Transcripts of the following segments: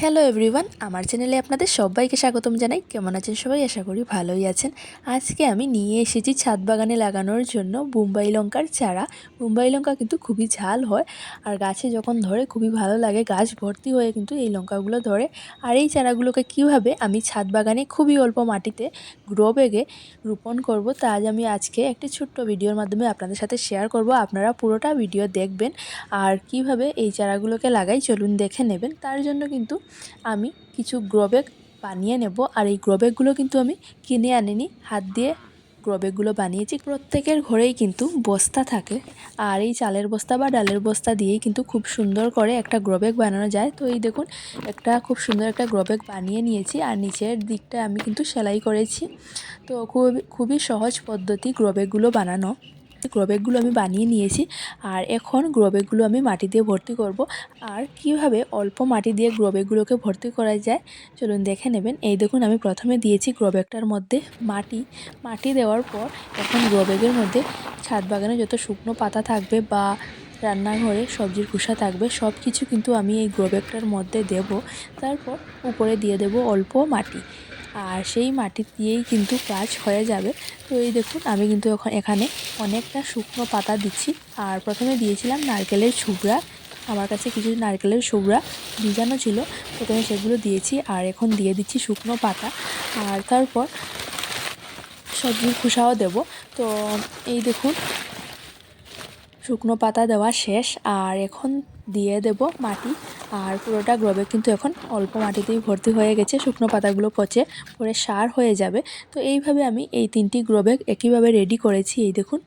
Hello everyone, আমার চ্যানেলে আপনাদের সবাইকে স্বাগতম জানাই। কেমন আছেন সবাই? আশা করি ভালোই আছেন। আজকে আমি নিয়ে এসেছি ছাদ বাগানে লাগানোর জন্য বোম্বাই লঙ্কার চারা। বোম্বাই লঙ্কা কিন্তু খুবই ঝাল হয় আর গাছে যখন ধরে খুবই ভালো লাগে। গাছ ভর্তি হয়ে কিন্তু এই লঙ্কাগুলো ধরে। আর এই চারাগুলোকে কিভাবে আমি ছাদ বাগানে খুবই অল্প মাটিতে গ্রো ব্যাগে রোপণ করব, তা আমি আজকে একটি ছোট্ট ভিডিওর মাধ্যমে আপনাদের সাথে শেয়ার করব। আপনারা পুরোটা ভিডিও দেখবেন আর কিভাবে এই চারাগুলোকে লাগাই চলুন দেখে নেবেন। তার জন্য কিন্তু আমি কিছু গ্রোব্যাগ বানিয়ে নেব। আর এই গ্রোব্যাগগুলো কিন্তু আমি কিনে আনিনি, হাত দিয়ে গ্রোব্যাগগুলো বানিয়েছি। প্রত্যেকের ঘরেই কিন্তু বস্তা থাকে, আর এই চালের বস্তা বা ডালের বস্তা দিয়েই কিন্তু খুব সুন্দর করে একটা গ্রোব্যাগ বানানো যায়। তো এই দেখুন, একটা খুব সুন্দর একটা গ্রোব্যাগ বানিয়ে নিয়েছি আর নিচের দিকটা আমি কিন্তু সেলাই করেছি। তো খুবই সহজ পদ্ধতি গ্রোব্যাগগুলো বানানো। গ্রোব্যাগগুলো আমি বানিয়ে নিয়েছি আর এখন গ্রোব্যাগগুলো আমি মাটি দিয়ে ভর্তি করব। আর কিভাবে অল্প মাটি দিয়ে গ্রোব্যাগগুলোকে ভর্তি করা যায় চলুন দেখে নেবেন। এই দেখুন, আমি প্রথমে দিয়েছি গ্রোব্যাগটার মধ্যে মাটি দেওয়ার পর এখন গ্রোব্যাগের মধ্যে ছাদ বাগানে যত শুকনো পাতা থাকবে বা রান্নাঘরে সবজির খোসা থাকবে সব কিছু কিন্তু আমি এই গ্রোব্যাগটার মধ্যে দেব। তারপর উপরে দিয়ে দেব অল্প মাটি, আর সেই মাটি দিয়েই কিন্তু কাজ হয়ে যাবে। তো এই দেখুন, আমি কিন্তু এখানে অনেকটা শুকনো পাতা দিচ্ছি। আর প্রথমে দিয়েছিলাম নারকেলের ছুবড়া, আমার কাছে কিছু নারকেলের ছুবড়া ভিজানো ছিল, প্রথমে সেগুলো দিয়েছি। আর এখন দিয়ে দিচ্ছি শুকনো পাতা, আর তারপর সবজির খোসাও দেব। তো এই দেখুন, শুকনো পাতা দেওয়া শেষ আর এখন দিয়ে দেব মাটি। আর পুরোটা গ্রোব্যাগ কিন্তু এখন অল্প মাটিতেই ভর্তি হয়ে গেছে, শুকনো পাতাগুলো পচে পরে সার হয়ে যাবে। তো এইভাবে আমি এই 3টি গ্রোব্যাগ একইভাবে রেডি করেছি, এই দেখুন।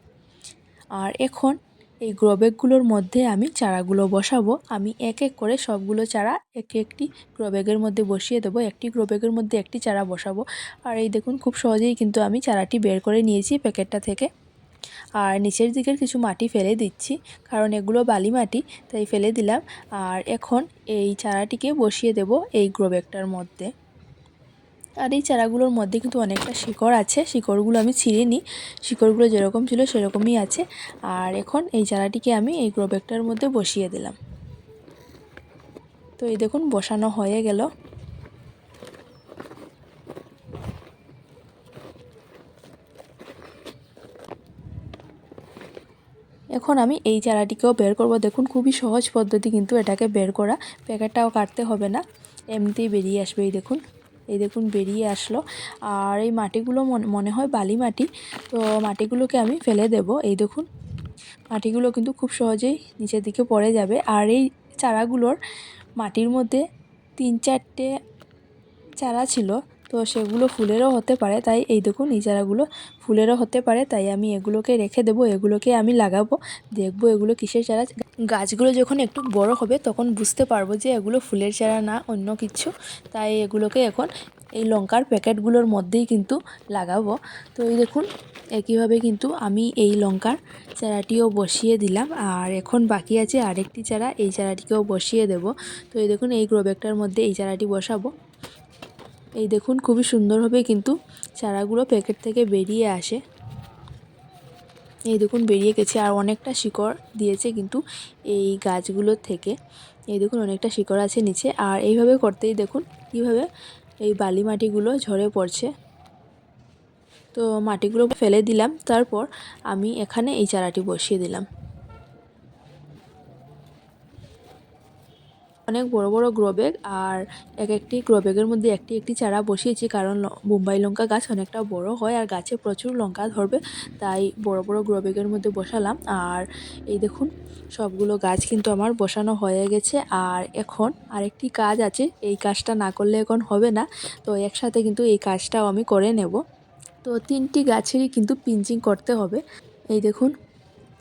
আর এখন এই গ্রোব্যাগগুলোর মধ্যে আমি চারাগুলো বসাবো। আমি এক এক করে সবগুলো চারা একটি গ্রোব্যাগের মধ্যে বসিয়ে দেবো। একটি গ্রোব্যাগের মধ্যে একটি চারা বসাবো। আর এই দেখুন, খুব সহজেই কিন্তু আমি চারাটি বের করে নিয়েছি প্যাকেটটা থেকে। আর নিচের দিকের কিছু মাটি ফেলে দিচ্ছি, কারণ এগুলো বালি মাটি, তাই ফেলে দিলাম। আর এখন এই চারাটিকে বসিয়ে দেব এই গ্রোব্যাগটার মধ্যে। আর এই চারাগুলোর মধ্যে কিন্তু অনেকটা শিকড় আছে, শিকড়গুলো আমি ছিঁড়িনি, শিকড়গুলো যেরকম ছিল সেরকমই আছে। আর এখন এই চারাটিকে আমি এই গ্রোব্যাগটার মধ্যে বসিয়ে দিলাম। তো এই দেখুন, বসানো হয়ে গেল। এখন আমি এই চারাটিকেও বের করব। দেখুন, খুবই সহজ পদ্ধতি কিন্তু এটাকে বের করা, প্যাকেটটাও কাটতে হবে না, এমনিতেই বেরিয়ে আসবে। এই দেখুন বেরিয়ে আসলো। আর এই মাটিগুলো মনে হয় বালি মাটি, তো মাটিগুলোকে আমি ফেলে দেব। এই দেখুন, মাটিগুলো কিন্তু খুব সহজেই নিচের দিকে পড়ে যাবে। আর এই চারাগুলোর মাটির মধ্যে 3-4টে চারা ছিল, তো সেগুলো ফুলেরও হতে পারে, তাই এই দেখুন এই চারাগুলো ফুলেরও হতে পারে, তাই আমি এগুলোকে রেখে দেবো, এগুলোকে আমি লাগাবো, দেখবো এগুলো কিসের চারা। গাছগুলো যখন একটু বড় হবে তখন বুঝতে পারবো যে এগুলো ফুলের চারা না অন্য কিছু, তাই এগুলোকে এখন এই লঙ্কার প্যাকেটগুলোর মধ্যেই কিন্তু লাগাবো। তো এই দেখুন, একইভাবে কিন্তু আমি এই লঙ্কার চারাটিও বসিয়ে দিলাম। আর এখন বাকি আছে আরেকটি চারা, এই চারাটিকেও বসিয়ে দেব। তো এই দেখুন, এই গ্রোব্যাগটার মধ্যে এই চারাটি বসাবো। এই দেখুন, খুবই সুন্দরভাবে কিন্তু চারাগুলো প্যাকেট থেকে বেরিয়ে আসে। এই দেখুন বেরিয়ে গেছে, আর অনেকটা শিকড় দিয়েছে কিন্তু এই গাছগুলোর থেকে। এই দেখুন, অনেকটা শিকড় আছে নিচে। আর এইভাবে করতেই দেখুন কীভাবে এই বালি মাটিগুলো ঝরে পড়ছে। তো মাটিগুলো ফেলে দিলাম, তারপর আমি এখানে এই চারাটি বসিয়ে দিলাম। অনেক বড় বড় গ্রোব্যাগ, আর একটি গ্রোব্যাগের মধ্যে একটি চারা বসিয়েছি, কারণ বোম্বাই লঙ্কা গাছ অনেকটা বড় হয় আর গাছে প্রচুর লঙ্কা ধরবে, তাই বড় বড় গ্রোব্যাগের মধ্যে বসালাম। আর এই দেখুন, সবগুলো গাছ কিন্তু আমার বসানো হয়ে গেছে। আর এখন আরেকটি কাজ আছে, এই কাজটা না করলে এখন হবে না, তো একসাথে কিন্তু এই কাজটাও আমি করে নেব। তো 3টি গাছেরই কিন্তু পিঞ্চিং করতে হবে। এই দেখুন,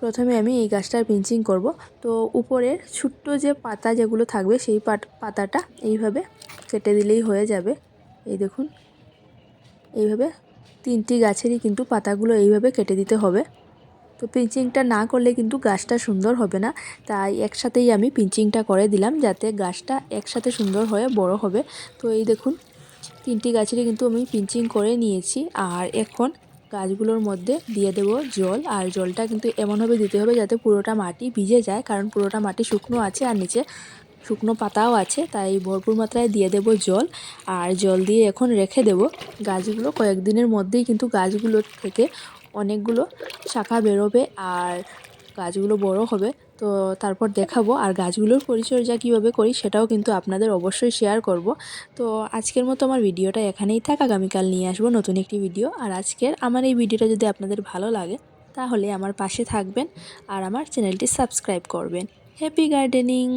প্রথমে আমি এই গাছটার পিঞ্চিং করব। তো উপরের ছোট্ট যে পাতা যেগুলো থাকবে সেই পাতাটা এইভাবে কেটে দিলেই হয়ে যাবে। এই দেখুন, এইভাবে 3টি গাছেরই কিন্তু পাতাগুলো এইভাবে কেটে দিতে হবে। তো পিঞ্চিংটা না করলে কিন্তু গাছটা সুন্দর হবে না, তাই একসাথেই আমি পিঞ্চিংটা করে দিলাম, যাতে গাছটা একসাথে সুন্দর হয়ে বড় হবে। তো এই দেখুন, 3টি গাছেরই কিন্তু আমি পিঞ্চিং করে নিয়েছি। আর এখন গাছগুলোর মধ্যে দিয়ে দেব জল, আর জলটা কিন্তু এমনভাবে দিতে হবে যাতে পুরোটা মাটি ভিজে যায়, কারণ পুরোটা মাটি শুকনো আছে আর নিচে শুকনো পাতাও আছে, তাই ভরপুর মাত্রায় দিয়ে দেব জল। আর জল দিয়ে এখন রেখে দেব। গাছগুলো কয়েকদিনের মধ্যেই কিন্তু গাছগুলোর থেকে অনেকগুলো শাখা বেরোবে আর গাছগুলো বড় হবে। তো তারপর দেখাবো, আর গাছগুলোর পরিচর্যা কীভাবে করি সেটাও কিন্তু আপনাদের অবশ্যই শেয়ার করব। তো আজকের মতো আমার ভিডিওটা এখানেই থাক, আগামীকাল নিয়ে আসবো নতুন একটি ভিডিও। আর আজকের আমার এই ভিডিওটা যদি আপনাদের ভালো লাগে তাহলে আমার পাশে থাকবেন আর আমার চ্যানেলটি সাবস্ক্রাইব করবেন। Happy gardening.